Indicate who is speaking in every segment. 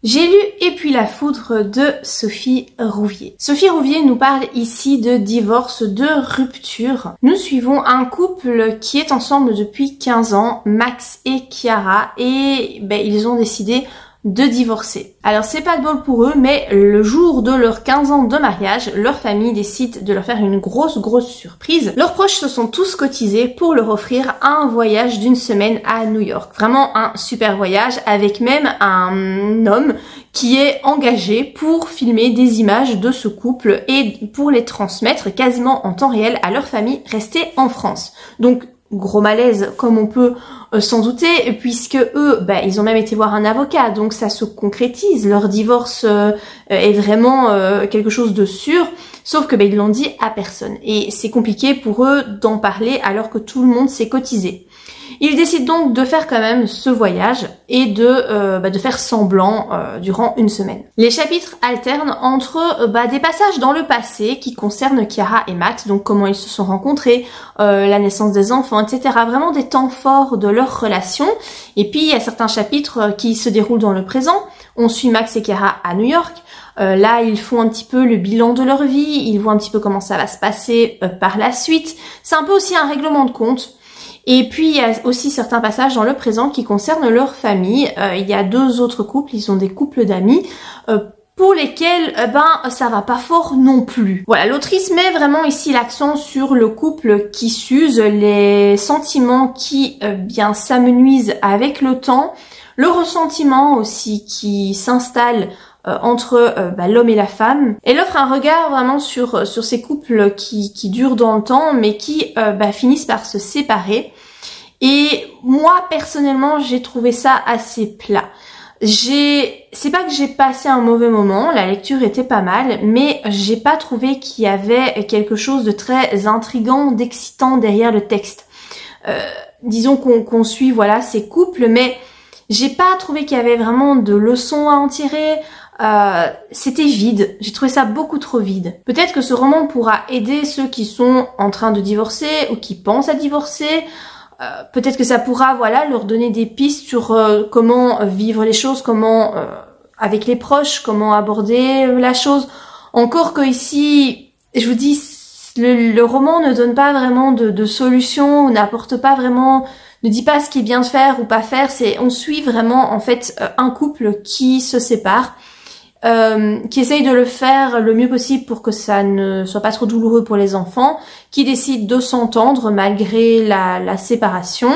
Speaker 1: J'ai lu Et puis la foudre de Sophie Rouvier. Sophie Rouvier nous parle ici de divorce, de rupture. Nous suivons un couple qui est ensemble depuis 15 ans, Max et Chiara, et ils ont décidé de divorcer. Alors c'est pas de bol pour eux, mais le jour de leurs 15 ans de mariage, leur famille décide de leur faire une grosse surprise. Leurs proches se sont tous cotisés pour leur offrir un voyage d'une semaine à New York. Vraiment un super voyage, avec même un homme qui est engagé pour filmer des images de ce couple et pour les transmettre quasiment en temps réel à leur famille restée en France. Donc gros malaise comme on peut s'en douter, puisque eux, ils ont même été voir un avocat, donc ça se concrétise, leur divorce est vraiment quelque chose de sûr, sauf que ils l'ont dit à personne, et c'est compliqué pour eux d'en parler alors que tout le monde s'est cotisé. Ils décident donc de faire quand même ce voyage et de faire semblant durant une semaine. Les chapitres alternent entre des passages dans le passé qui concernent Chiara et Max, donc comment ils se sont rencontrés, la naissance des enfants, etc. Vraiment des temps forts de leur relation. Et puis il y a certains chapitres qui se déroulent dans le présent. On suit Max et Chiara à New York. Là, ils font un petit peu le bilan de leur vie, ils voient un petit peu comment ça va se passer par la suite. C'est un peu aussi un règlement de compte. Et puis il y a aussi certains passages dans le présent qui concernent leur famille. Il y a deux autres couples, ils sont des couples d'amis pour lesquels ça va pas fort non plus. Voilà, l'autrice met vraiment ici l'accent sur le couple qui s'use, les sentiments qui s'amenuisent avec le temps, le ressentiment aussi qui s'installe entre l'homme et la femme. Elle offre un regard vraiment sur ces couples qui durent dans le temps mais qui finissent par se séparer. Et moi personnellement j'ai trouvé ça assez plat. C'est pas que j'ai passé un mauvais moment, la lecture était pas mal, mais j'ai pas trouvé qu'il y avait quelque chose de très intriguant, d'excitant derrière le texte. Disons qu'on suit ces couples, mais j'ai pas trouvé qu'il y avait vraiment de leçons à en tirer. C'était vide, j'ai trouvé ça beaucoup trop vide. Peut-être que ce roman pourra aider ceux qui sont en train de divorcer ou qui pensent à divorcer. Peut-être que ça pourra leur donner des pistes sur comment vivre les choses, comment avec les proches, comment aborder la chose. Encore que ici, je vous dis, le roman ne donne pas vraiment de solution, n'apporte pas vraiment, ne dit pas ce qui est bien de faire ou pas faire. On suit vraiment en fait un couple qui se sépare. Qui essaye de le faire le mieux possible pour que ça ne soit pas trop douloureux pour les enfants, qui décide de s'entendre malgré la séparation.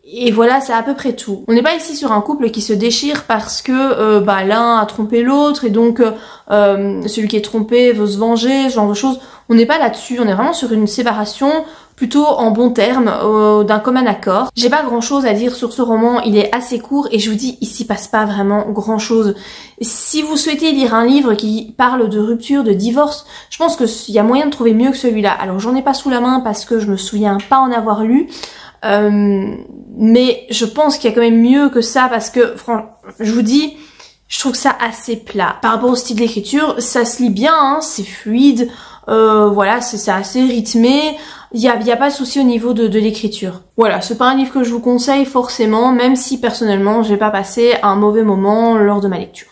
Speaker 1: Et voilà, c'est à peu près tout. On n'est pas ici sur un couple qui se déchire parce que l'un a trompé l'autre et donc celui qui est trompé veut se venger, ce genre de choses. On n'est pas là-dessus, on est vraiment sur une séparation plutôt en bons termes, d'un commun accord. J'ai pas grand chose à dire sur ce roman, il est assez court et je vous dis, il s'y passe pas vraiment grand chose. Si vous souhaitez lire un livre qui parle de rupture, de divorce, je pense qu'il y a moyen de trouver mieux que celui-là. Alors j'en ai pas sous la main parce que je me souviens pas en avoir lu, mais je pense qu'il y a quand même mieux que ça parce que, franchement, je vous dis, je trouve ça assez plat. Par rapport au style d'écriture, ça se lit bien, hein, c'est fluide, c'est assez rythmé. Il y a pas de souci au niveau de l'écriture. Voilà, c'est pas un livre que je vous conseille forcément, même si personnellement j'ai pas passé un mauvais moment lors de ma lecture.